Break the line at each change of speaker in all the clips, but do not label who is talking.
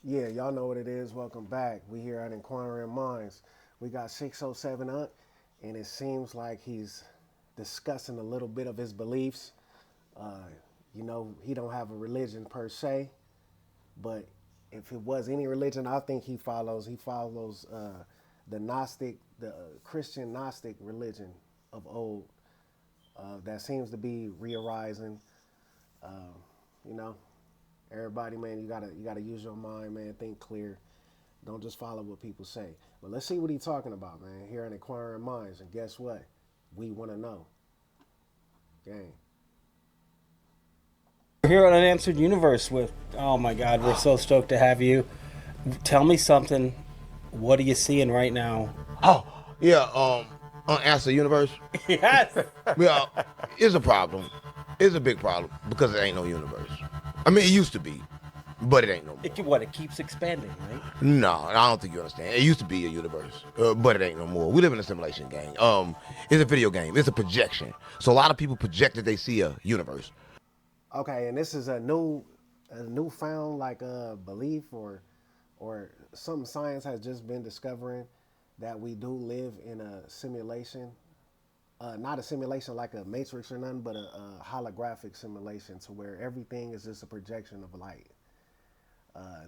Yeah, y'all know what it is. Welcome back. We here at Inquiring Minds. We got 607 Unc, and it seems like he's discussing a little bit of his beliefs. Uh, he don't have a religion per se, but if it was any religion, I think he follows the Gnostic, the Christian Gnostic religion of old. That seems to be re-arising. You know, everybody, man, you gotta use your mind, man. Think clear. Don't just follow what people say. But let's see what he's talking about, man. Here at Inquiring Minds, and guess what? We want to know. Gang.
We're here on Unanswered Universe with, oh my God, we're so stoked to have you. Tell me something. What are you seeing right now?
Oh, yeah, Unanswered Universe.
Yes.
Yeah, it's a problem. It's a big problem because it ain't no universe. I mean, it used to be, but it ain't no more.
It keeps expanding, right?
No, I don't think you understand. It used to be a universe, but it ain't no more. We live in a simulation game. It's a video game. It's a projection. So a lot of people project that they see a universe.
Okay, and this is a newfound like belief or something science has just been discovering that we do live in a simulation. Not a simulation like a matrix or nothing, but a holographic simulation to where everything is just a projection of light.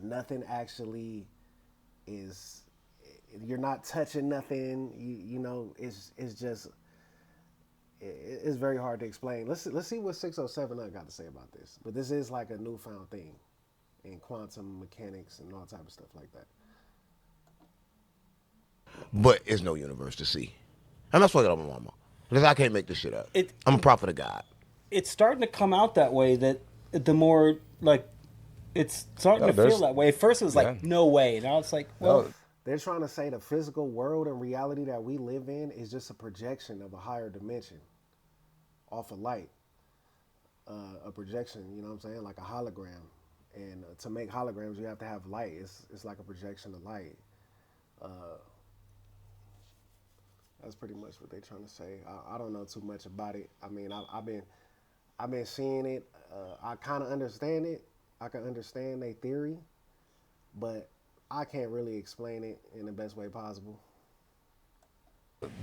Nothing actually is. You're not touching nothing. It's just. It's very hard to explain. Let's see what 607 got to say about this. But this is like a newfound thing in quantum mechanics and all type of stuff like that.
But it's no universe to see. And that's why I got my mama. Because I can't make this shit up. I'm a prophet of God.
It's starting to come out that way. That the more like, it's starting to feel that way. At first, it was like no way. Now it's like, well,
they're trying to say the physical world and reality that we live in is just a projection of a higher dimension off of light. A projection, you know what I'm saying? Like a hologram. And to make holograms, you have to have light. It's like a projection of light. That's pretty much what they're trying to say. I don't know too much about it. I mean, I've been seeing it. I kind of understand it. I can understand their theory, but I can't really explain it in the best way possible.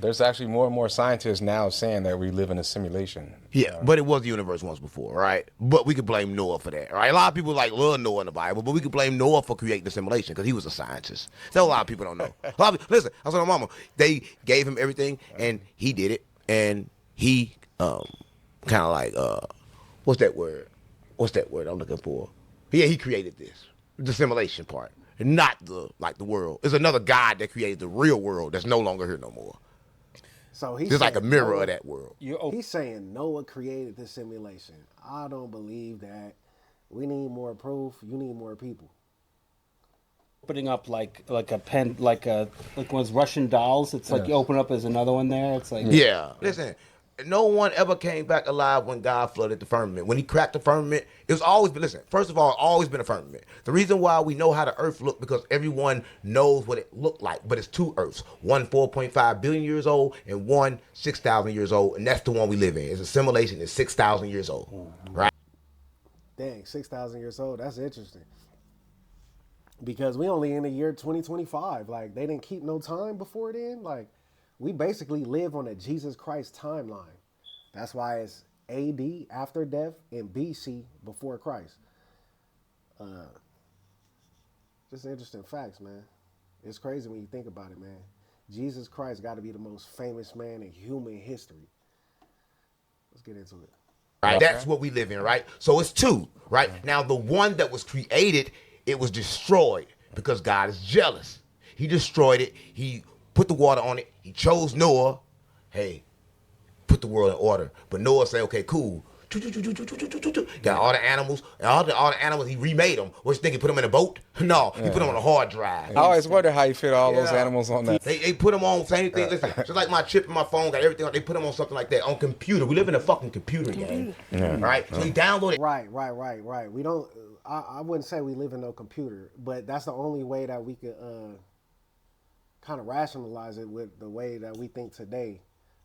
There's actually more and more scientists now saying that we live in a simulation.
Yeah, but it was the universe once before, right? But we could blame Noah for that, right? A lot of people love Noah in the Bible, but we could blame Noah for creating the simulation because he was a scientist. So a lot of people don't know. Listen, I was telling my mama, they gave him everything and he did it, and he kind of like what's that word? What's that word I'm looking for? Yeah, he created this, the simulation part, not the world. It's another God that created the real world that's no longer here no more.
So he's
just like a mirror of that world.
He's saying Noah created the simulation. I don't believe that. We need more proof. You need more people.
Opening up like a pen, like was Russian dolls. It's like you open up, there's another one there. It's like
Listen, no one ever came back alive when God flooded the firmament. When he cracked the firmament, it's always been, listen, first of all, always been a firmament. The reason why we know how the earth looked because everyone knows what it looked like, but it's two earths. One 4.5 billion years old and one 6,000 years old, and that's the one we live in. It's a simulation. It's 6,000 years old, right?
Dang, 6,000 years old. That's interesting. Because we only in the year 2025. Like, they didn't keep no time before then. Like, we basically live on a Jesus Christ timeline. That's why it's AD, after death, and BC, before Christ. Just interesting facts, man. It's crazy when you think about it, man. Jesus Christ got to be the most famous man in human history. Let's get into it.
Right, that's what we live in, right? So it's two, right? Now, the one that was created, it was destroyed because God is jealous. He destroyed it. He put the water on it. He chose Noah. Hey, put the world in order. But Noah said, okay, cool. Got all the animals. And all the animals, he remade them. What you think, he put them in a boat? No, he put them on a hard drive.
I always wonder how you fit all those animals on that.
They put them on, same thing. Listen, just like my chip and my phone got everything on, they put them on something like that, on computer. We live in a fucking computer game. Right? So he downloaded.
Right. We don't, I wouldn't say we live in no computer, but that's the only way that we could kind of rationalize it with the way that we think today.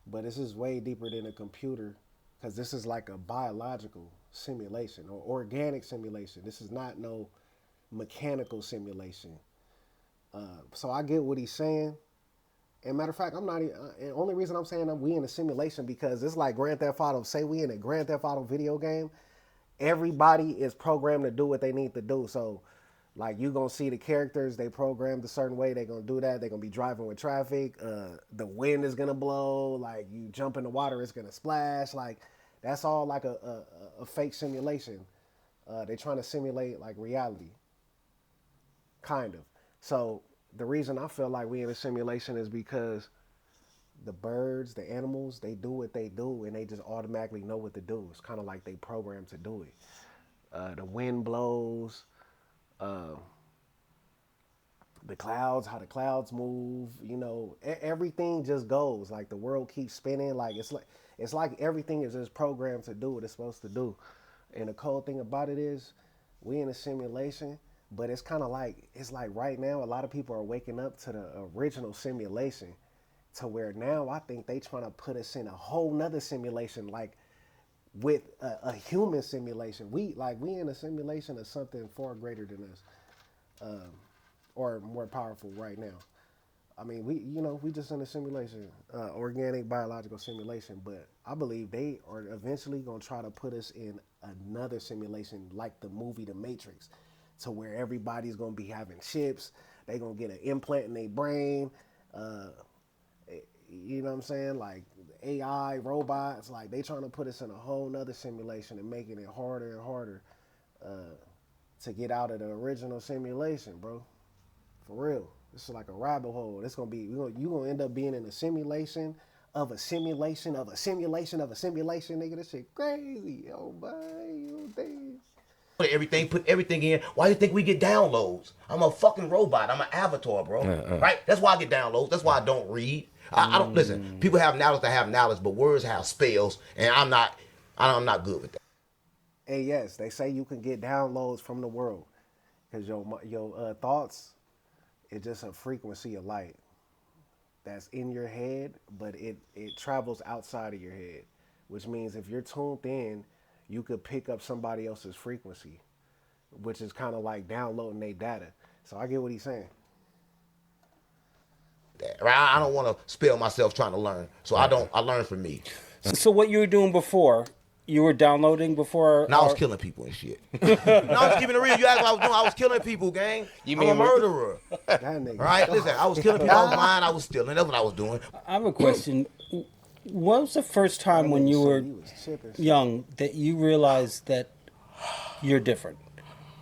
But this is way deeper than a computer, because this is like a biological simulation or organic simulation. This is not no mechanical simulation. So I get what he's saying. And matter of fact, I'm not. The only reason I'm saying that we in a simulation because it's like Grand Theft Auto. Say we in a Grand Theft Auto video game, everybody is programmed to do what they need to do. So, like you gonna see the characters, they programmed a certain way. They gonna do that. They gonna be driving with traffic. The wind is gonna blow. Like you jump in the water, it's gonna splash. Like that's all like a fake simulation. They trying to simulate like reality, kind of. So the reason I feel like we in a simulation is because the birds, the animals, they do what they do and they just automatically know what to do. It's kind of like they programmed to do it. The wind blows, the clouds, how the clouds move, you know, everything just goes. Like the world keeps spinning. Like it's like everything is just programmed to do what it's supposed to do. And the cool thing about it is we in a simulation. But it's kind of like, it's like right now, a lot of people are waking up to the original simulation to where now I think they trying to put us in a whole nother simulation, like with a human simulation. We in a simulation of something far greater than us, or more powerful right now. I mean, we just in a simulation, organic, biological simulation, but I believe they are eventually going to try to put us in another simulation like the movie The Matrix, to where everybody's gonna be having chips, they gonna get an implant in their brain, you know what I'm saying? Like AI, robots, like they trying to put us in a whole nother simulation and making it harder and harder to get out of the original simulation, bro. For real, this is like a rabbit hole. It's gonna be you gonna end up being in a simulation of a simulation of a simulation of a simulation, nigga. This shit crazy, yo, boy, you think.
Put everything in. Why do you think we get downloads? I'm a fucking robot. I'm an avatar, bro. Right? That's why I get downloads. That's why I don't read. I don't listen. People have knowledge that have knowledge, but words have spells, and I'm not good with that.
And yes, they say you can get downloads from the world because your thoughts is just a frequency of light that's in your head, but it travels outside of your head, which means if you're tuned in, you could pick up somebody else's frequency, which is kind of like downloading their data. So I get what he's saying.
Right? I don't want to spell myself trying to learn, so I learn from me.
So what you were doing before? You were downloading before?
No, I was killing people and shit. No, I was keeping it real. You asked what I was doing. I was killing people, gang. I'm a murderer.
That nigga.
Right? Listen, I was killing people. I was lying. I was stealing. That's what I was doing.
I have a question. What was the first time when you were young that you realized that you're different,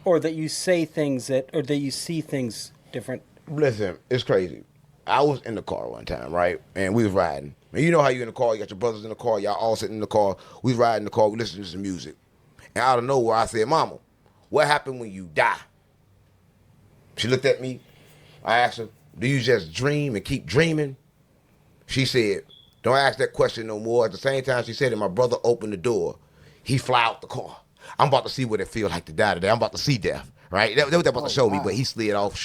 or that you say things or that you see things different?
Listen, it's crazy. I was in the car one time, right? And we was riding. And you know how you in the car, you got your brothers in the car, y'all all sitting in the car. We was riding in the car, we listening to some music. And out of nowhere, I said, Mama, what happened when you die? She looked at me. I asked her, do you just dream and keep dreaming? She said, don't ask that question no more. At the same time, she said, and my brother opened the door. He fly out the car. I'm about to see what it feel like to die today. I'm about to see death, right? That's what they're about to show me, but he slid off.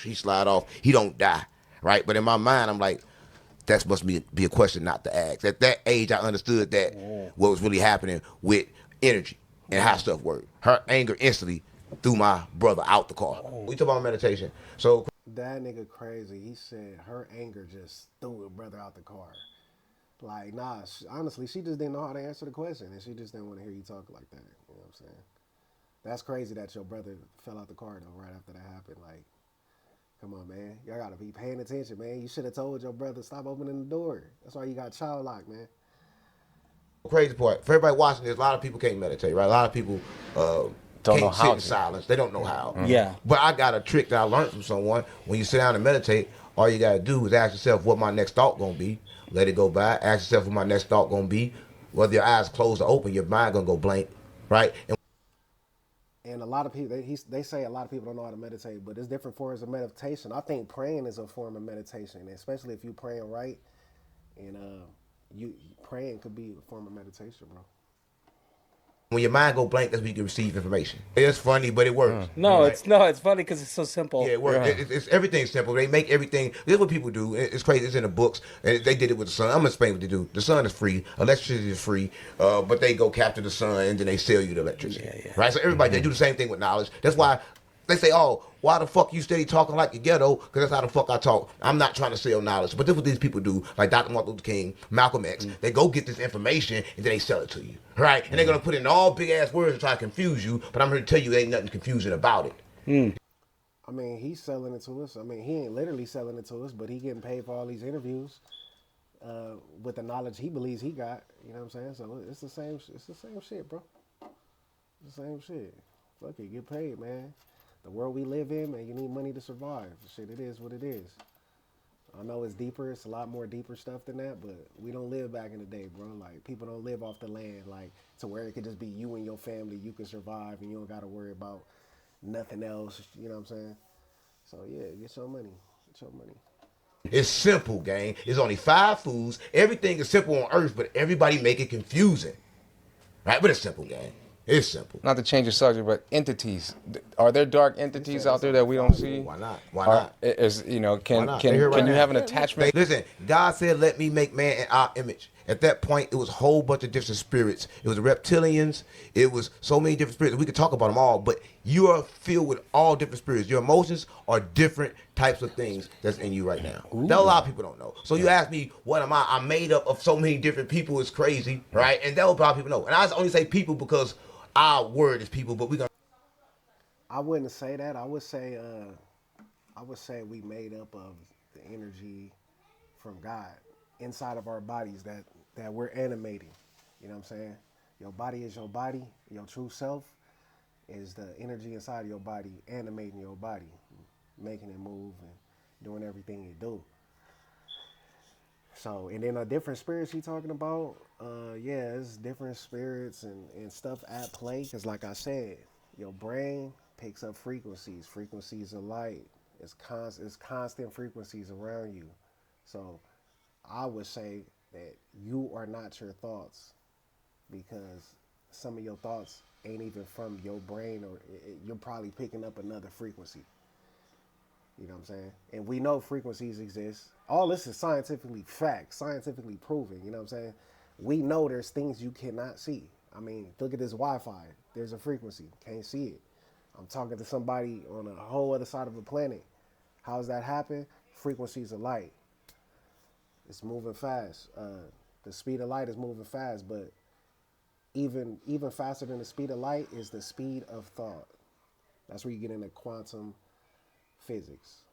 He slide off. He don't die, right? But in my mind, I'm like, that must be a question not to ask. At that age, I understood that what was really happening with energy and how stuff worked. Her anger instantly threw my brother out the car. We talk about meditation. So
that nigga crazy. He said her anger just threw her brother out the car. Like, nah, honestly, she just didn't know how to answer the question, and she just didn't want to hear you talk like that. You know what I'm saying? That's crazy that your brother fell out the car, though, right after that happened. Like, come on, man. Y'all got to be paying attention, man. You should have told your brother, stop opening the door. That's why you got child lock, man.
Crazy part. For everybody watching this, a lot of people can't meditate, right? A lot of people
Don't know
can't
how
sit in
to.
silence. They don't know how.
Yeah.
But I got a trick that I learned from someone. When you sit down and meditate, all you got to do is ask yourself what my next thought going to be. Let it go by. Ask yourself what my next thought going to be. Whether your eyes closed or open, your mind going to go blank, right?
And a lot of people, they say a lot of people don't know how to meditate, but there's different forms of meditation. I think praying is a form of meditation, especially if you're praying right. And you praying could be a form of meditation, bro.
When your mind go blank, that's when you can receive information. It's funny, but it works.
No,
right?
it's funny because it's so simple.
Yeah, it works.
Yeah.
It's everything's simple. They make everything. This is what people do. It's crazy. It's in the books. And they did it with the sun. I'm gonna explain what they do. The sun is free. Electricity is free. But they go capture the sun and then they sell you the electricity.
Yeah.
Right. So everybody they do the same thing with knowledge. That's why They say, oh, why the fuck you steady talking like your ghetto? Because that's how the fuck I talk. I'm not trying to sell knowledge. But this is what these people do, like Dr. Martin Luther King, Malcolm X. They go get this information and then they sell it to you, right? And they're going to put in all big-ass words to try to confuse you, but I'm here to tell you ain't nothing confusing about it.
I mean, he's selling it to us. I mean, he ain't literally selling it to us, but he getting paid for all these interviews with the knowledge he believes he got. You know what I'm saying? So it's the same. It's the same shit, bro. It's the same shit. Fuck it, get paid, man. The world we live in, man, you need money to survive. Shit, it is what it is. I know it's deeper. It's a lot more deeper stuff than that, but we don't live back in the day, bro. Like, people don't live off the land, like, to where it could just be you and your family. You can survive, and you don't got to worry about nothing else. You know what I'm saying? So, yeah, get your money. Get your money.
It's simple, gang. It's only 5 foods. Everything is simple on earth, but everybody make it confusing. Right? But it's simple, gang. It's simple.
Not to change the subject, but entities. Are there dark entities out there that we don't see?
Why not? Why not?
Is, you know, can
Why not?
can
They're here right
you
now.
have an attachment?
Listen, God said, let me make man in our image. At that point, it was a whole bunch of different spirits. It was the reptilians. It was so many different spirits. We could talk about them all, but you are filled with all different spirits. Your emotions are different types of things that's in you right now. That a lot of people don't know. So you ask me, what am I? I'm made up of so many different people. It's crazy, right? And that a lot of people know. And I only say people because our word is people, but we gonna.
I wouldn't say that. I would say we made up of the energy from God inside of our bodies that we're animating. You know what I'm saying? Your body is your body. Your true self is the energy inside of your body animating your body, making it move and doing everything you do. So, and then a different spirits you talking about, yeah, it's different spirits and stuff at play. Because like I said, your brain picks up frequencies of light. It's constant frequencies around you. So I would say that you are not your thoughts, because some of your thoughts ain't even from your brain, or you're probably picking up another frequency. You know what I'm saying? And we know frequencies exist. All this is scientifically fact, scientifically proven. You know what I'm saying? We know there's things you cannot see. I mean, look at this Wi-Fi. There's a frequency. Can't see it. I'm talking to somebody on a whole other side of the planet. How does that happen? Frequencies of light. It's moving fast. The speed of light is moving fast, but even faster than the speed of light is the speed of thought. That's where you get into quantum physics.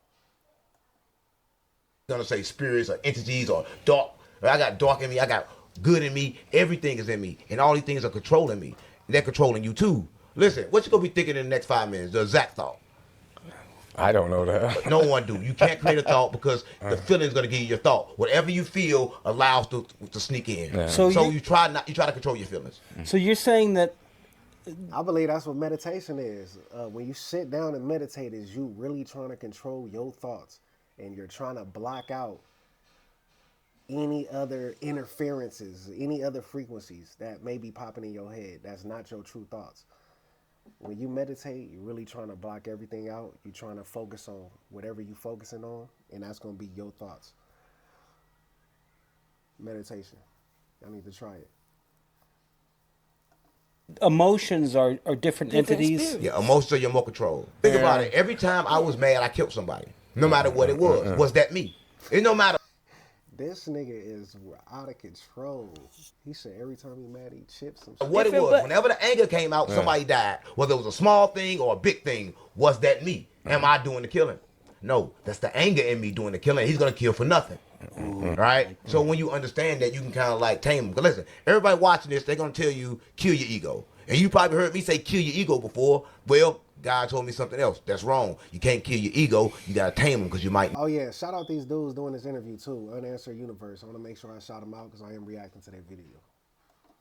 Gonna say spirits or entities or dark. I got dark in me. I got good in me. Everything is in me, and all these things are controlling me. And they're controlling you too. Listen, what you gonna be thinking in the next 5 minutes? The exact thought.
I don't know that.
No one do. You can't create a thought because the feeling is gonna give you your thought. Whatever you feel allows to sneak in.
Yeah.
So you try to control your feelings.
So you're saying that
I believe that's what meditation is. When you sit down and meditate, is you really trying to control your thoughts, and you're trying to block out any other interferences, any other frequencies that may be popping in your head that's not your true thoughts. When you meditate, you're really trying to block everything out. You're trying to focus on whatever you're focusing on, and that's going to be your thoughts. Meditation. I need to try it.
emotions are different entities.
Yeah, emotions are your more control. Think about it. Every time I was mad, I killed somebody. No matter what it was. Was that me? It no matter.
This nigga is out of control. He said every time he mad, he chips some
What it was, whenever the anger came out, somebody died. Whether it was a small thing or a big thing, was that me? Am I doing the killing? No, that's the anger in me doing the killing. He's gonna kill for nothing. Right? So when you understand that, you can kind of like tame him. Because listen, everybody watching this, they're gonna tell you, kill your ego. And you probably heard me say kill your ego before. Well, God told me something else. That's wrong. You can't kill your ego. You gotta tame them because you might.
Oh yeah, shout out these dudes doing this interview too. Unanswered Universe. I want to make sure I shout them out because I am reacting to their video.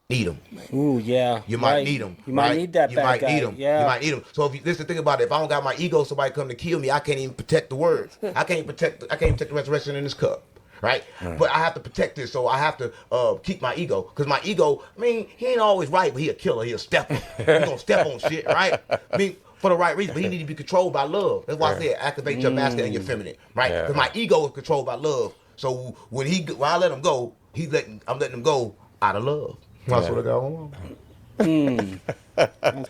Need them.
Ooh, yeah.
You might need them.
You might need that.
You
bad
might
guy.
need them.
Yeah.
You might need them. So if you listen, think about it. If I don't got my ego, somebody come to kill me, I can't even protect the words. I can't protect the resurrection in this cup. Right? But I have to protect this, so I have to keep my ego. Because my ego, I mean, he ain't always right, but he a killer. He a stepper. He gonna step on shit, right? I mean, for the right reason, but he need to be controlled by love. That's why I said activate your masculine and your feminine, right? Because my ego is controlled by love. So when I let him go, I'm letting him go out of love. That's what I got on.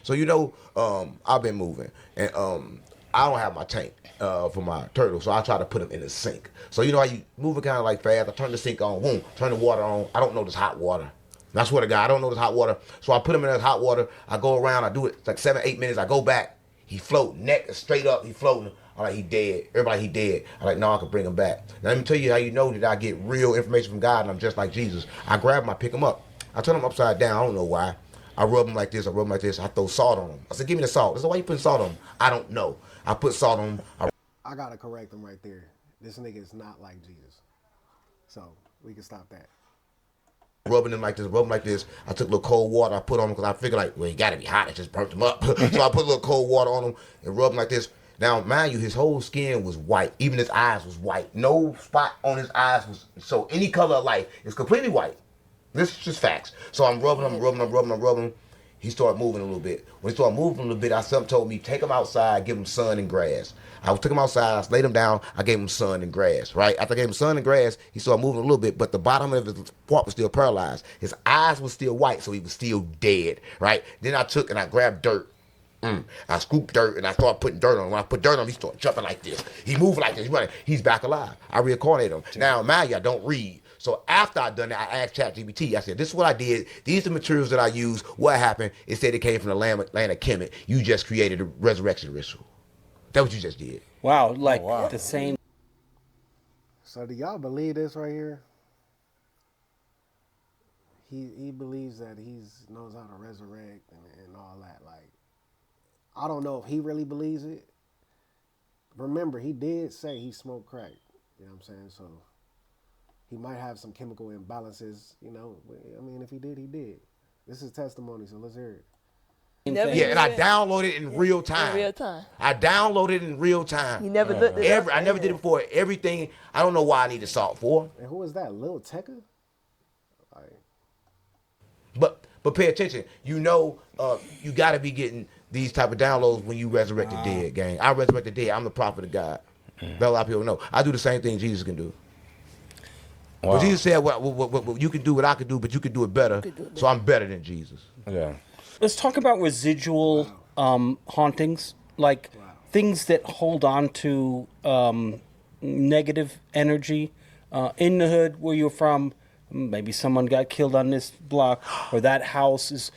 So I've been moving, and I don't have my tank for my turtle, so I try to put them in the sink. So you know how you move it kind of like fast. I turn the sink on, boom, turn the water on. I don't know this hot water. I swear to God, I don't know this hot water. So I put him in this hot water. I go around. I do it like 7-8 minutes. I go back. He floating, neck is straight up. He floating. I'm like, he dead. Everybody, he dead. I'm like, no, I can bring him back. Now let me tell you how you know that I get real information from God and I'm just like Jesus. I grab him, I pick him up. I turn him upside down. I don't know why. I rub him like this. I rub him like this. I throw salt on him. I said, give me the salt. I said, why you putting salt on him? I don't know. I put salt on him.
I gotta correct him right there. This nigga is not like Jesus. So we can stop that.
Rubbing him like this, rub him like this. I took a little cold water, I put on him because I figured like, well, he gotta be hot. It just burnt him up. So I put a little cold water on him and rub him like this. Now, mind you, his whole skin was white. Even his eyes was white. No spot on his eyes was, so any color of light is completely white. This is just facts. So I'm rubbing him. He started moving a little bit. When he started moving a little bit, something told me, take him outside, give him sun and grass. I took him outside, I laid him down, I gave him sun and grass, right? After I gave him sun and grass, he started moving a little bit, but the bottom of his part was still paralyzed. His eyes were still white, so he was still dead, right? Then I took and I grabbed dirt. I scooped dirt and I started putting dirt on him. When I put dirt on him, he started jumping like this. He moved like this, he's running. He's back alive. I reincarnated him. Now, mind you, I don't read. So after I done that, I asked ChatGPT. I said, this is what I did. These are the materials that I used. What happened? It said it came from the land of Kemet. You just created a resurrection ritual. That's what you just did.
Wow, like the same.
So do y'all believe this right here? He believes that he knows how to resurrect and all that. Like, I don't know if he really believes it. Remember, he did say he smoked crack. You know what I'm saying? So he might have some chemical imbalances, you know. I mean, if he did, he did. This is testimony, so let's hear it.
Yeah, and I downloaded it in real time.
In real time.
I downloaded it in real time.
You never looked it up.
I never did it before. Everything, I don't know why I needed salt for.
And who is that, Lil Tecca?
But pay attention. You know, you got to be getting these type of downloads when you resurrect the dead, gang. I resurrect the dead. I'm the prophet of God. That a lot of people know. I do the same thing Jesus can do. Wow. But Jesus said, well, you can do what I can do, but you can do it better. So I'm better than Jesus.
Yeah.
Let's talk about residual hauntings, like things that hold on to negative energy. In the hood where you're from, maybe someone got killed on this block, or that house is.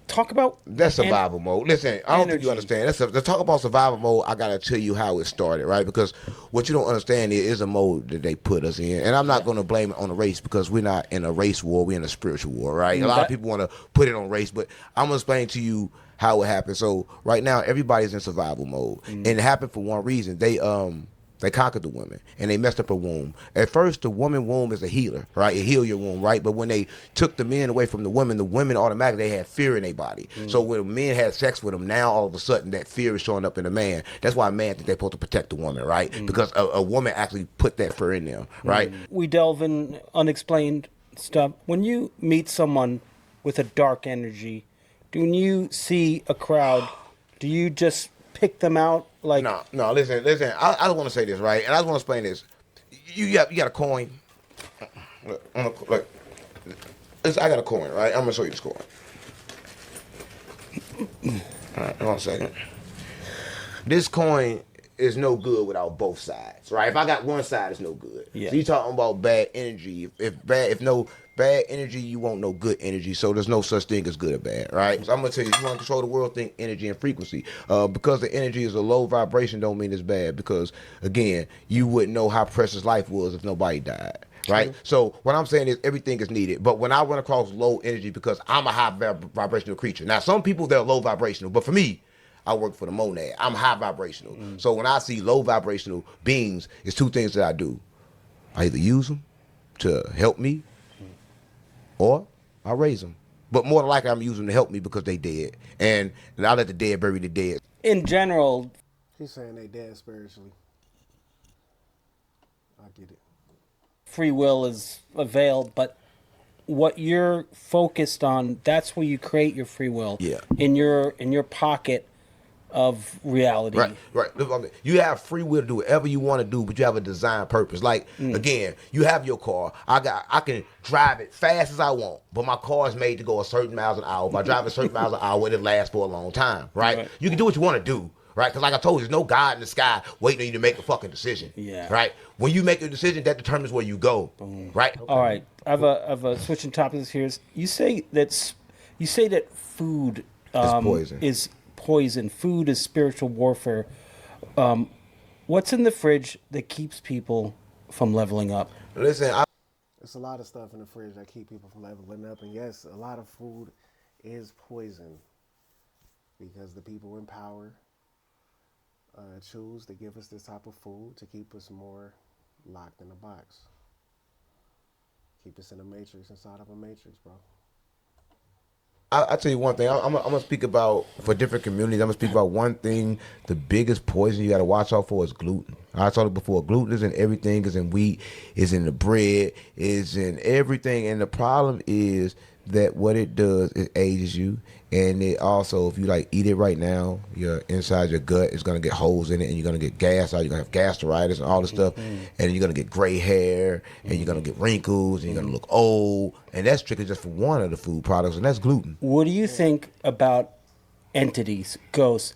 Talk about
that's survival mode. Listen, I don't think you understand. Let's talk about survival mode. I gotta tell you how it started, right? Because what you don't understand is a mode that they put us in, and I'm not going to blame it on the race because we're not in a race war. We're in a spiritual war, right? A lot of people want to put it on race, but I'm gonna explain to you how it happened. So right now, everybody's in survival mode, and it happened for one reason. They conquered the woman, and they messed up her womb. At first, the woman womb is a healer, right? It heal your womb, right? But when they took the men away from the women automatically, they had fear in their body. So when men had sex with them, now all of a sudden, that fear is showing up in the man. That's why a man think they're supposed to protect the woman, right? Because a woman actually put that fear in them, right?
We delve in unexplained stuff. When you meet someone with a dark energy, when you see a crowd, do you just pick them out? Like
no. Listen. I just want to say this, right? And I just want to explain this. You got a coin. Look, I got a coin, right? I'm gonna show you this coin. All right, hold on a second. This coin is no good without both sides, right? If I got one side, it's no good.
Yeah. So
you talking about bad energy. If no bad energy, you won't no good energy. So there's no such thing as good or bad, right? So I'm gonna tell you, if you want to control the world, think energy and frequency. Because the energy is a low vibration, don't mean it's bad. Because again, you wouldn't know how precious life was if nobody died. Right? True. So what I'm saying is everything is needed. But when I run across low energy, because I'm a high vibrational creature. Now, some people, they're low vibrational. But for me, I work for the monad. I'm high vibrational. So when I see low vibrational beings, it's two things that I do. I either use them to help me, or I raise them. But more than likely, I'm using them to help me because they dead. And I let the dead bury the dead.
In general.
He's saying they dead spiritually. I get it.
Free will is availed, but what you're focused on, that's where you create your free will.
Yeah.
In your pocket of reality.
Right. You have free will to do whatever you want to do, but you have a design purpose. Like, again, you have your car. I can drive it fast as I want, but my car is made to go a certain miles an hour. If I drive a certain miles an hour, it'll last for a long time, right? You can do what you want to do, right? Because like I told you, there's no God in the sky waiting on you to make a fucking decision.
Yeah.
Right? When you make a decision, that determines where you go.
Boom.
Right?
All right. I've a switching topics here. You say that food
It's poison.
is poison. Food is spiritual warfare. What's in the fridge that keeps people from leveling up?
Listen,
There's a lot of stuff in the fridge that keep people from leveling up, and yes, a lot of food is poison because the people in power choose to give us this type of food to keep us more locked in a box, keep us in a matrix inside of a matrix, bro.
I tell you one thing. I'm gonna speak about for different communities. I'm gonna speak about one thing. The biggest poison you got to watch out for is gluten. I told you before. Gluten is in everything. Is in wheat. Is in the bread. Is in everything. And the problem is that what it does, it ages you, and it also, if you like eat it right now, your inside your gut is gonna get holes in it, and you're gonna get gas out. You're gonna have gastritis and all this stuff, and you're gonna get gray hair, and you're gonna get wrinkles, and you're gonna look old, and that's strictly just for one of the food products, and that's gluten.
What do you think about entities, ghosts,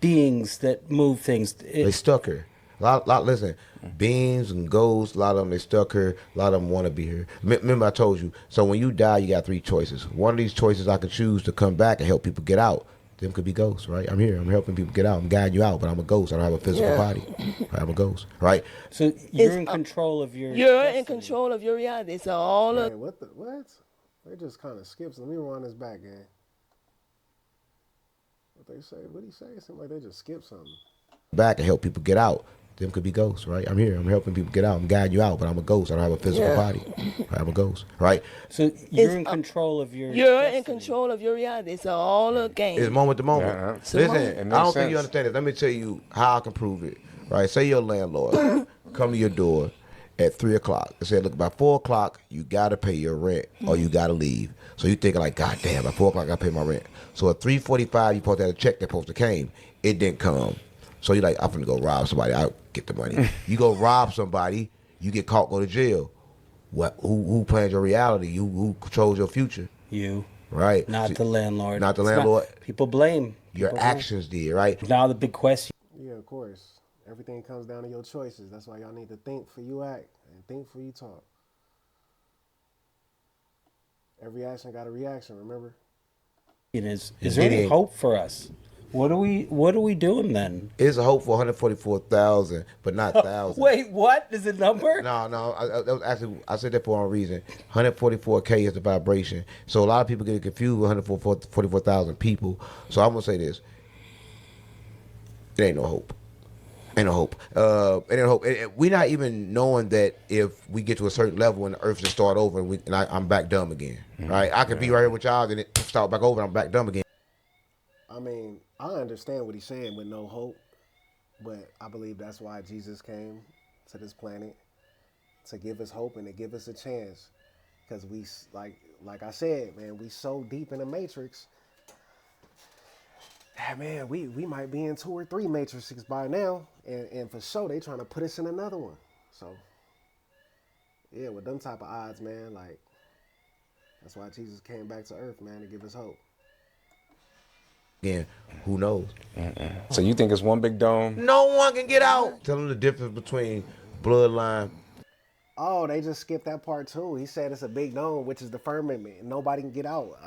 beings that move things?
They stuck her. Listen, beings and ghosts, a lot of them, they stuck her. A lot of them want to be here. Remember I told you, so when you die, you got 3 choices. One of these choices I could choose to come back and help people get out. Them could be ghosts, right? I'm here. I'm helping people get out. I'm guiding you out, but I'm a ghost. I don't have a physical body. I'm a ghost, right?
So you're in control of your
You're
destiny.
in control of your reality. So all
Man,
of
what? They just kind of skips. Let me rewind this back, gang. What they say? What he say? It seemed like they just skipped something.
Back and help people get out. Them could be ghosts, right? I'm here. I'm helping people get out. I'm guiding you out, but I'm a ghost. I don't have a physical body. I'm a ghost, right?
So you're in control of your
you're
destiny.
in control of your reality. So all the game.
It's moment to moment.
Yeah,
Listen,
it
I
makes
don't think you
sense.
understand it. Let me tell you how I can prove it. Right? Say your landlord come to your door at 3 o'clock and say, look, by 4 o'clock, you got to pay your rent or you got to leave. So you thinking like, God damn, by 4 o'clock, I got to pay my rent. So at 3:45, you supposed to have a check that supposed to came. It didn't come. So you're like, I'm finna go rob somebody. I'll get the money. You go rob somebody, you get caught, go to jail. What? Who plans your reality? Who controls your future?
You,
Right?
not
See,
the landlord.
Not the
It's
landlord.
people blame.
Your
People blame.
actions did, right?
Now the big question.
Yeah, of course. Everything comes down to your choices. That's why y'all need to think for you act and think for you talk. Every action got a reaction. Remember?
Is there any hope for us? What are we doing then?
It's a hope for 144,000, but not thousands.
Wait, what is the number?
No, that was actually, I said that for a reason. 144K is the vibration. So a lot of people get confused with 144,000 people. So I'm going to say this. It ain't no hope. Ain't no hope. It ain't no hope. We're not even knowing that if we get to a certain level and the earth just start over and I'm back dumb again. Right? I could be right here with y'all and it start back over and I'm back dumb again.
I mean, I understand what he's saying with no hope, but I believe that's why Jesus came to this planet, to give us hope and to give us a chance. Because we, like I said, man, we so deep in the matrix. Man, we might be in 2 or 3 matrices by now, and for sure they trying to put us in another one. So, yeah, with them type of odds, man, like that's why Jesus came back to earth, man, to give us hope.
Again, who knows?
So you think it's one big dome?
No one can get out. Tell them the difference between bloodline.
Oh, they just skipped that part too. He said it's a big dome, which is the firmament. Nobody can get out.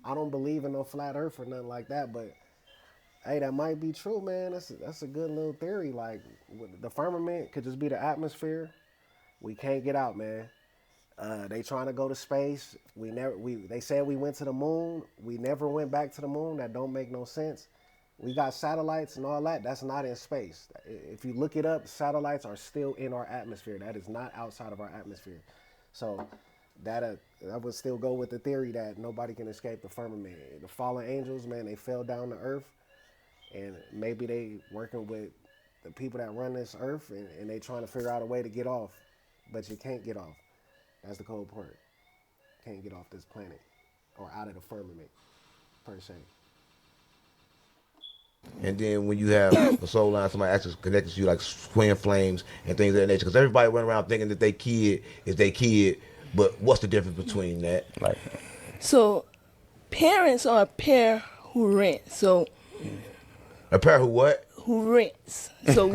I don't believe in no flat earth or nothing like that, but hey, that might be true, man. That's a good little theory. Like the firmament could just be the atmosphere. We can't get out, man. They trying to go to space. They said we went to the moon. We never went back to the moon. That don't make no sense. We got satellites and all that. That's not in space. If you look it up, satellites are still in our atmosphere. That is not outside of our atmosphere. So that I would still go with the theory that nobody can escape the firmament. The fallen angels, man, they fell down to earth, and maybe they working with the people that run this earth, and they trying to figure out a way to get off, but you can't get off. That's the cold part. Can't get off this planet or out of the firmament, per se.
And then when you have a soul line, somebody actually connected to you like twin flames and things of that nature. Because everybody went around thinking that their kid is their kid, but what's the difference between that?
Like,
So parents are a pair who rent. So
A pair who what?
who rents. So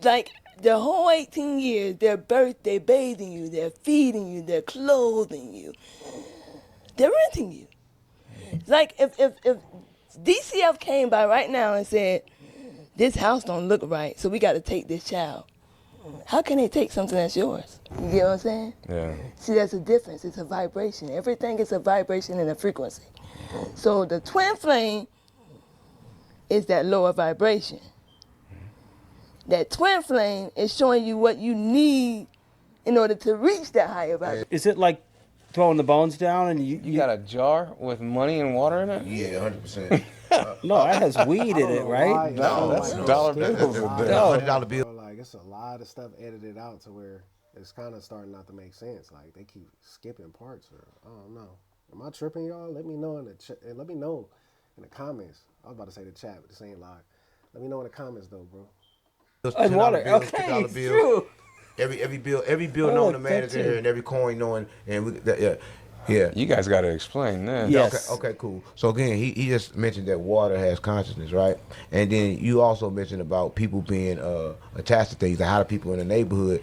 like the whole 18 years, they're bathing you, they're feeding you, they're clothing you, they're renting you. Like if DCF came by right now and said, this house don't look right, so we got to take this child. How can they take something that's yours? You get what I'm saying?
Yeah.
See, there's a difference. It's a vibration. Everything is a vibration and a frequency. So the twin flame is that lower vibration. That twin flame is showing you what you need in order to reach that higher vibration.
Is it like throwing the bones down and
You got a jar with money and water in it?
Yeah, 100%.
No, it has weed in it, right?
No, that's dollar bills.
$100 bill.
Like it's a lot of stuff edited out to where it's kind of starting not to make sense. Like they keep skipping parts, or I don't know. Am I tripping, y'all? Let me know in the let me know in the comments. I was about to say the chat, but this ain't live. Let me know in the comments though, bro.
And water.
Bills,
Okay,
$2
it's
bills.
true.
Every bill known to man is in here, and every coin knowing, and yeah.
You guys got to explain that.
Yes.
Okay, cool. So again, he just mentioned that water has consciousness, right? And then you also mentioned about people being attached to things. Like how do people in the neighborhood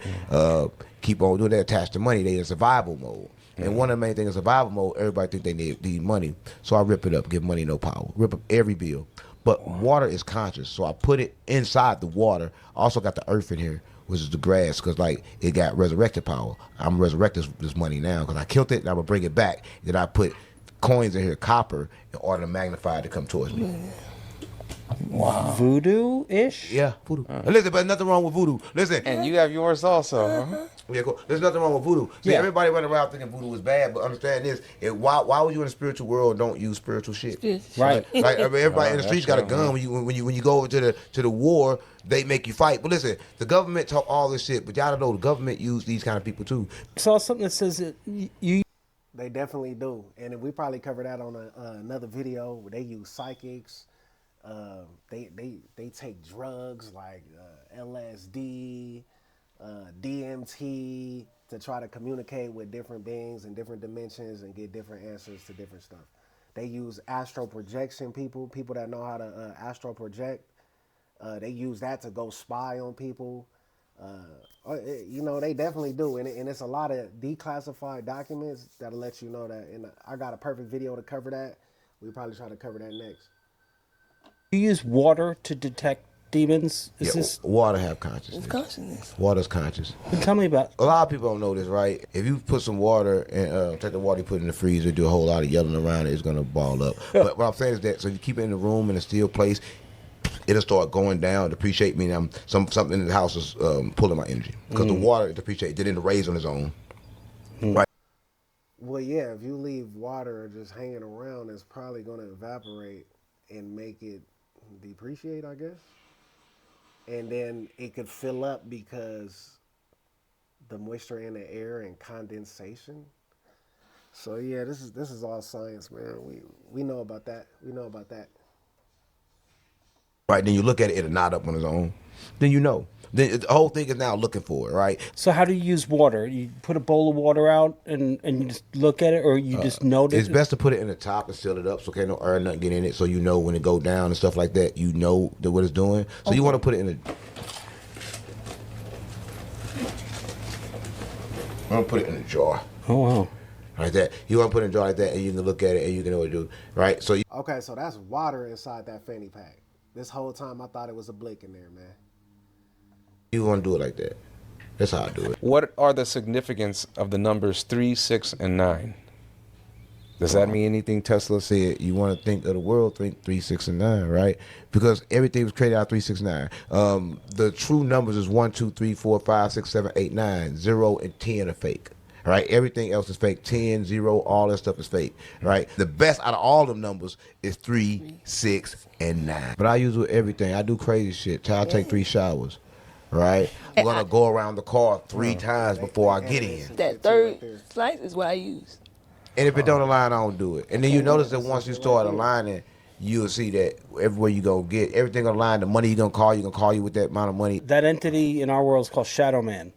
keep on doing? They're attached to money. They in survival mode. And one of the main things in survival mode, everybody think they need money. So I rip it up, give money no power. Rip up every bill. But water is conscious. So I put it inside the water. I also got the earth in here, which is the grass, because like it got resurrected power. I'm resurrecting this money now because I killed it and I'm gonna bring it back. Then I put coins in here, copper, in order to magnify it to come towards me.
Wow. Voodoo-ish?
Yeah, voodoo. And listen, but nothing wrong with voodoo. Listen.
And you have yours also, huh?
Yeah, cool. There's nothing wrong with voodoo. See,
Yeah.
everybody running around thinking voodoo is bad, but understand this: why would you in the spiritual world don't use spiritual shit?
Right.
Like everybody in the
Oh,
streets
that's
got a gun. When you go over to the war, they make you fight. But listen, the government talk all this shit, but y'all don't know the government use these kind of people too.
I saw something that says that you
They definitely do, and we probably cover that on another video where they use psychics. They take drugs like LSD, DMT to try to communicate with different beings in different dimensions and get different answers to different stuff. They use astral projection. People that know how to astral project, they use that to go spy on people. They definitely do, and it's a lot of declassified documents that'll let you know that. And I got a perfect video to cover that. We probably try to cover that next.
use water to detect demons. Is
Yeah,
this?
water have consciousness.
It's consciousness.
Water's conscious.
Tell me about.
A lot of people don't know this, right? If you put some water and take the water you put in the freezer, do a whole lot of yelling around it, it's gonna ball up. But what I'm saying is that so if you keep it in the room in a still place, it'll start going down, depreciate, meaning something in the house is pulling my energy because the water depreciates, didn't raise on its own. Right.
Well, yeah, if you leave water just hanging around, it's probably going to evaporate and make it depreciate, I guess. And then it could fill up because the moisture in the air and condensation. So yeah, this is all science, man. We know about that. We know about that.
Right, then you look at it, it'll knot up on its own. Then you know. Then the whole thing is now looking for it, right?
So how do you use water? You put a bowl of water out and you just look at it, or you just notice?
It's best to put it in the top and seal it up so can't no air nothing get in it, so you know when it go down and stuff like that, you know what it's doing. So you want to put it in a. I'm gonna put it in a jar.
Oh wow.
Like that. You want to put it in a jar like that, and you can look at it and you can know what to do, right? So you.
Okay, so that's water inside that fanny pack. This whole time I thought it was a blick in there, man.
You want to do it like that. That's how I do it.
What are the significance of the numbers 3, 6, and 9? Does that mean anything?
Tesla said you want to think of the world, think 3, 6, and 9, right? Because everything was created out of 3, 6, 9. The true numbers is 1, 2, 3, 4, 5, 6, 7, 8, 9. 0 and 10 are fake. Right? Everything else is fake. 10, 0, all that stuff is fake. Right? The best out of all them numbers is 3, 6, and 9. But I use it with everything. I do crazy shit. I take 3 showers. Right? I'm gonna go around the car 3 times before I get in.
That third slice is what I use.
And if it don't align, I don't do it. And then you notice that once you start aligning, you'll see that everywhere you go get, everything gonna align. The money you're gonna call you with that amount of money.
That entity in our world is called Shadow Man,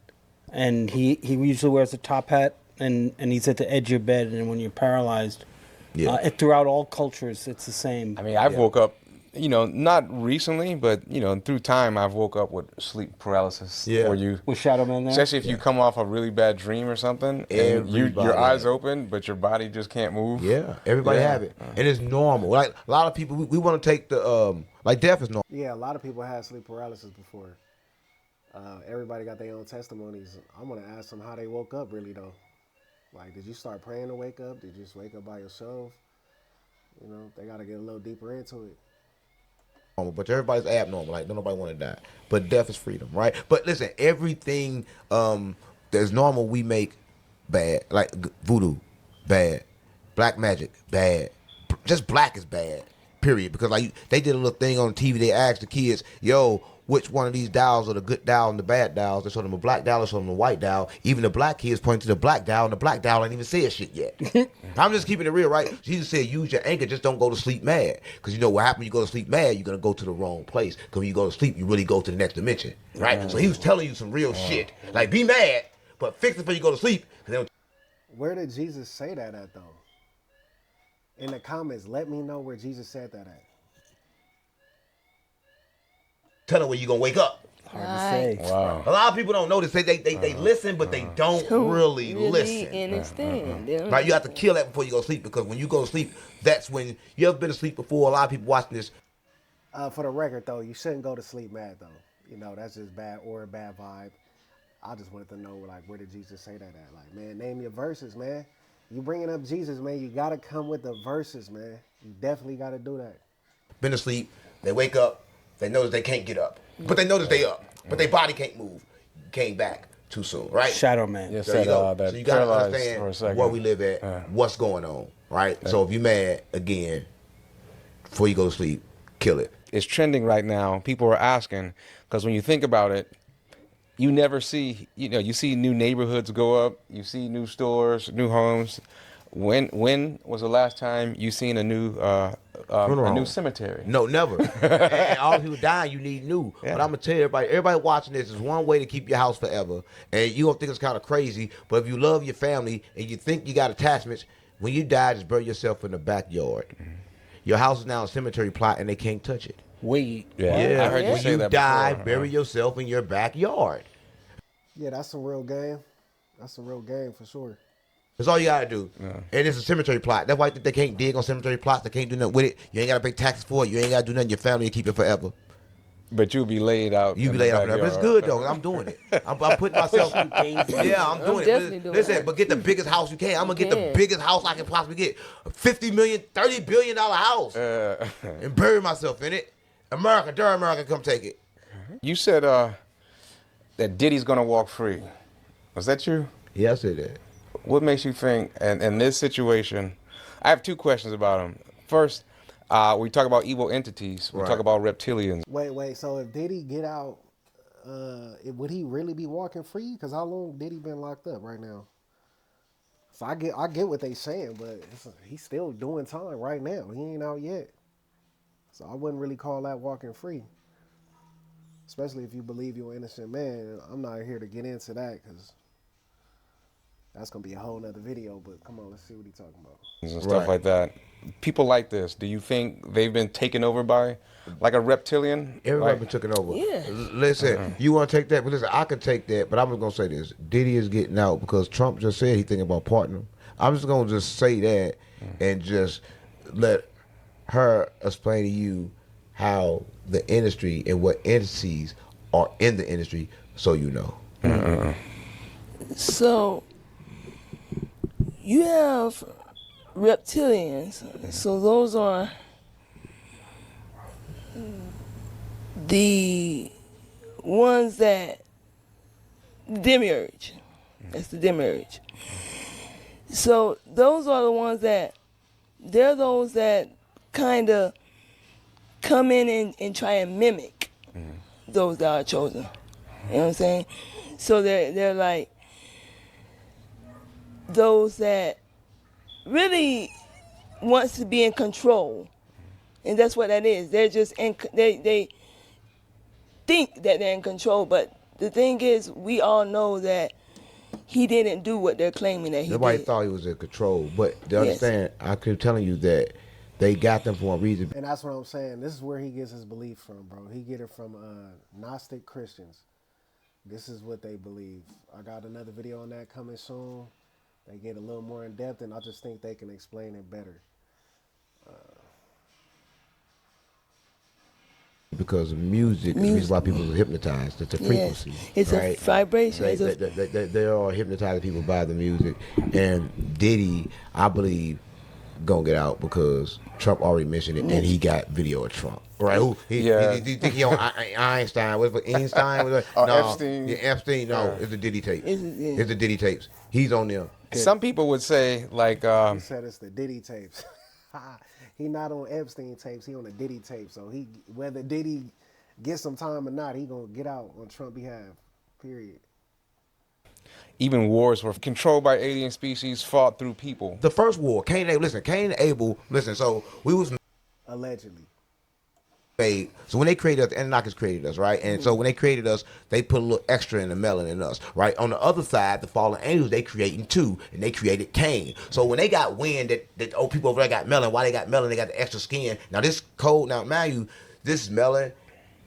and he usually wears a top hat and he's at the edge of your bed, and when you're paralyzed,
Yeah.
throughout all cultures, it's the same.
I mean, I've woke up not recently, but through time, I've woke up with sleep paralysis.
Yeah.
Or you,
Was Shadow Man there?
especially if you come off a really bad dream or something, and your
Everybody
eyes
have it.
open, but your body just can't move.
Yeah, everybody have it, and it's normal. Like a lot of people, we want to take the like death is normal.
Yeah, a lot of people had sleep paralysis before. Everybody got their own testimonies. I'm gonna ask them how they woke up, really though. Like, did you start praying to wake up? Did you just wake up by yourself? They gotta get a little deeper into it.
But everybody's abnormal. Like, don't nobody want to die. But death is freedom, right? But listen, everything that's normal we make bad. Like voodoo, bad. Black magic, bad. Just black is bad, period. Because like they did a little thing on TV. They asked the kids, yo, which one of these dials are the good dial and the bad dials? They showed them a black dial, they showed them a white dial. Even the black kids point to the black dial, and the black dial ain't even said shit yet. I'm just keeping it real, right? Jesus said, use your anger, just don't go to sleep mad. Because you know what happens when you go to sleep mad, you're going to go to the wrong place. Because when you go to sleep, you really go to the next dimension, right? So he was telling you some real shit. Like, be mad, but fix it before you go to sleep.
Where did Jesus say that at, though? In the comments, let me know where Jesus said that at.
Tell them where you're going to wake up.
Hard to say.
Wow.
A lot of people don't know this. They listen, but they don't really listen.
Understand.
Right? You have to kill that before you go to sleep, because when you go to sleep, that's when you ever been asleep before. A lot of people watching this.
For the record, though, you shouldn't go to sleep mad, though. That's just bad or a bad vibe. I just wanted to know, like, where did Jesus say that at? Like, man, name your verses, man. You bringing up Jesus, man. You got to come with the verses, man. You definitely got to do that.
Been asleep, they wake up, they notice they can't get up, but they notice they up, but their body can't move. Came back too soon, right?
Shadow Man.
Yes,
There you go.
that
So you got to
paralyzed for a
understand
second.
where we live at, what's going on, right? So if you're mad, again, before you go to sleep, kill it.
It's trending right now. People are asking, because when you think about it, you never see, you see new neighborhoods go up, you see new stores, new homes. When was the last time you seen a new cemetery?
No, never. And all the people dying, you need new.
Yeah.
But I'm gonna tell you, everybody watching this, is one way to keep your house forever. And you don't think it's kind of crazy, but if you love your family and you think you got attachments, when you die, just bury yourself in the backyard. Your house is now a cemetery plot, and they can't touch it.
Wait.
Yeah, I heard you
When
say
you
that
die,
before.
bury yourself in your backyard.
Yeah, that's some real game. That's some real game for sure.
That's all you gotta do. Yeah. And it's a cemetery plot. That's why they can't dig on cemetery plots. They can't do nothing with it. You ain't gotta pay taxes for it. You ain't gotta do nothing. Your family will keep it forever.
But you'll be laid out.
You be laid out there. But it's good though. I'm doing it. I'm putting myself. Yeah, I'm doing it. Listen, but get the biggest house you can. I'm gonna get the biggest house I can possibly get. A $50 million, $30 billion house, and bury myself in it. America, dare America, come take it.
You said that Diddy's gonna walk free. Was that you?
Yeah, I said that.
What makes you think, and in this situation, I have two questions about him. First, we talk about evil entities. We talk about reptilians.
Wait. So if Diddy get out, would he really be walking free? Because how long Diddy been locked up right now? So I get what they saying, but he's still doing time right now. He ain't out yet. So I wouldn't really call that walking free. Especially if you believe you're an innocent man. I'm not here to get into that because that's going to be a whole nother video. But come on, let's see what he's talking about.
And stuff like that. People like this, do you think they've been taken over by like a reptilian?
Everybody been taken over.
Yeah.
Listen, you want to take that? But listen, I can take that. But I'm just going to say this. Diddy is getting out because Trump just said he thinking about partnering. I'm just going to just say that and just let her explain to you how the industry and what entities are in the industry, so you know.
So you have reptilians. So those are the ones that demiurge. That's the demiurge. So those are the ones that they're those that kind of come in and try and mimic those that are chosen. You know what I'm saying? So they're like those that really wants to be in control, and that's what that is. They're just they think that they're in control, but the thing is, we all know that he didn't do what they're claiming that he
Nobody
did.
thought he was in control, but to understand, I keep telling you that They got them for a reason.
And that's what I'm saying. This is where he gets his belief from, bro. He get it from Gnostic Christians. This is what they believe. I got another video on that coming soon. They get a little more in depth, and I just think they can explain it better.
Because of music, the reason why people are hypnotized. It's a frequency.
It's
right?
a vibration.
They are hypnotizing people by the music. And Diddy, I believe, gonna get out because Trump already mentioned it, and he got video of Trump. Right? Who? He think he on Einstein? What Einstein? No,
Epstein.
Yeah, Epstein. No, it's the Diddy tape. It's the Diddy tapes. He's on them.
Some people would say, like,
He said it's the Diddy tapes. He not on Epstein tapes. He on the Diddy tape. So he, whether Diddy gets some time or not, he gonna get out on Trump behalf. Period.
even wars were controlled by alien species, fought through people.
The first war, Cain and Abel, listen, so we was
Allegedly.
made. So when they created us, the Anunnakis created us, right? And so when they created us, they put a little extra in the melanin in us, right? On the other side, the fallen angels, they creating too, and they created Cain. So when they got wind that oh, people over there got melanin, why they got melanin? They got the extra skin. Now this cold, now mind you, this is melanin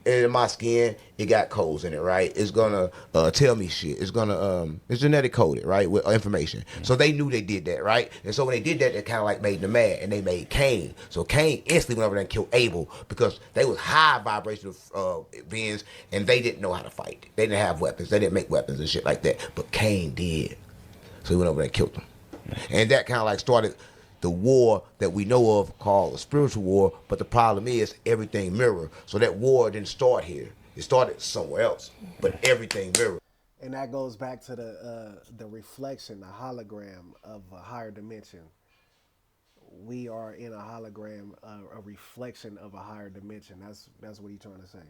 in my skin, it got codes in it, right? It's gonna tell me shit. It's gonna it's genetic coded, right, with information. So they knew they did that, right? And so when they did that, it kind of like made them mad, and they made Cain. So Cain instantly went over there and killed Abel because they was high vibrational beings, and they didn't know how to fight. They didn't have weapons. They didn't make weapons and shit like that. But Cain did. So he went over there and killed them, and that kind of like started the war that we know of called a spiritual war, but the problem is everything mirror. So that war didn't start here. It started somewhere else, but everything mirror.
And that goes back to the reflection, the hologram of a higher dimension. We are in a hologram, a reflection of a higher dimension. That's what he's trying to say.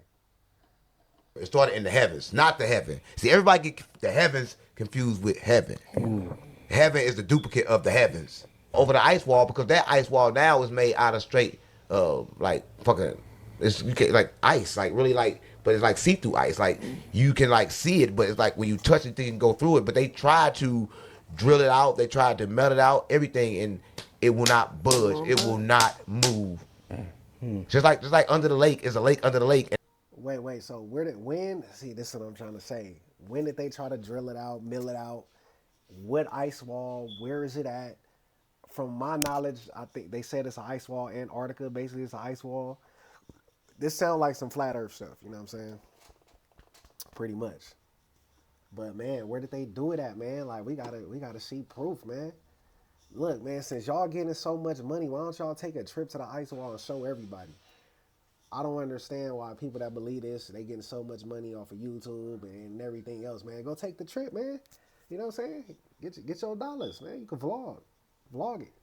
It started in the heavens, not the heaven. See, everybody get the heavens confused with heaven. Heaven is the duplicate of the heavens. Over the ice wall, because that ice wall now is made out of straight, like fucking, it's like ice, like really like, but it's like see-through ice. Like you can like see it, but it's like when you touch it, you can go through it. But they tried to drill it out, they tried to melt it out, everything, and it will not budge. It will not move. Just like under the lake is a lake under the lake.
Wait. So when? See, this is what I'm trying to say. When did they try to drill it out, mill it out? What ice wall? Where is it at? From my knowledge, I think they said it's an ice wall. Antarctica, basically, it's an ice wall. This sounds like some flat Earth stuff. You know what I'm saying? Pretty much. But man, where did they do it at, man? Like we gotta see proof, man. Look, man, since y'all getting so much money, why don't y'all take a trip to the ice wall and show everybody? I don't understand why people that believe this, they getting so much money off of YouTube and everything else, man. Go take the trip, man. You know what I'm saying? Get your dollars, man. You can vlog it.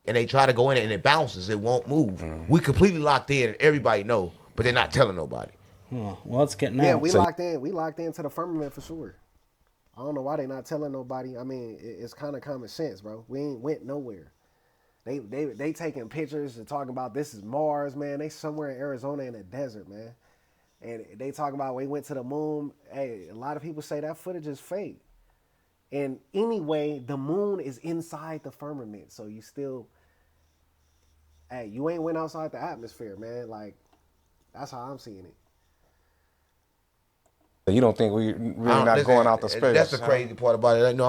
And they try to go in it and it bounces. It won't move. We completely locked in and everybody know, but they're not telling nobody.
Well, it's getting out.
Yeah, we locked in. We locked into the firmament for sure. I don't know why they not telling nobody. I mean, it's kind of common sense, bro. We ain't went nowhere. They taking pictures and talking about this is Mars, man. They somewhere in Arizona in the desert, man. And they talking about we went to the moon. Hey, a lot of people say that footage is fake. And anyway, the moon is inside the firmament. So you still, hey, you ain't went outside the atmosphere, man. Like, that's how I'm seeing it.
You don't think we really not going out to space?
That's the crazy part about it.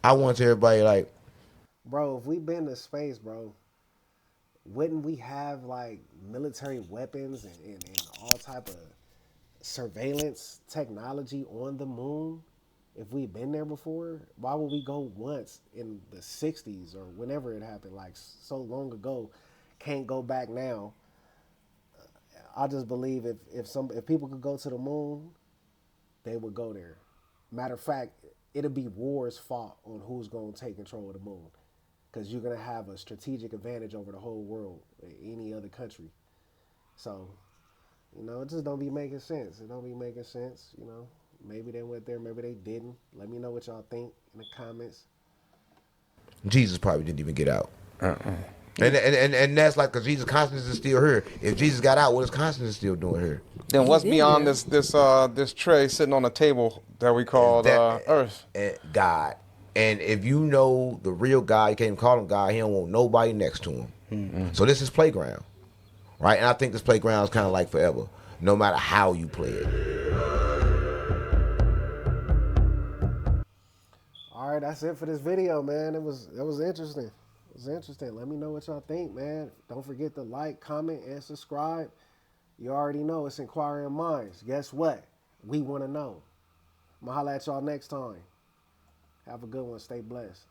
I want everybody like,
bro, if we been to space, bro, wouldn't we have like military weapons and all type of surveillance technology on the moon? If we've been there before, why would we go once in the 60s or whenever it happened, like so long ago, can't go back now? I just believe if people could go to the moon, they would go there. Matter of fact, it'll be wars fought on who's going to take control of the moon, because you're going to have a strategic advantage over the whole world, any other country. So, you know, it just don't be making sense. It don't be making sense, you know. Maybe they went there, maybe they didn't. Let me know what y'all think in the comments.
Jesus probably didn't even get out. And that's like, because Jesus' consciousness is still here. If Jesus got out, what is consciousness still doing here?
Then what's beyond this tray sitting on a table that we call Earth?
God. And if you know the real God, you can't even call him God. He don't want nobody next to him. So this is playground, right? And I think this playground is kind of like forever, no matter how you play it.
All right, that's it for this video, man. It was interesting. It was interesting. Let me know what y'all think, man. Don't forget to like, comment, and subscribe. You already know it's Inquiring Minds. Guess what? We want to know. I'm going to holler at y'all next time. Have a good one. Stay blessed.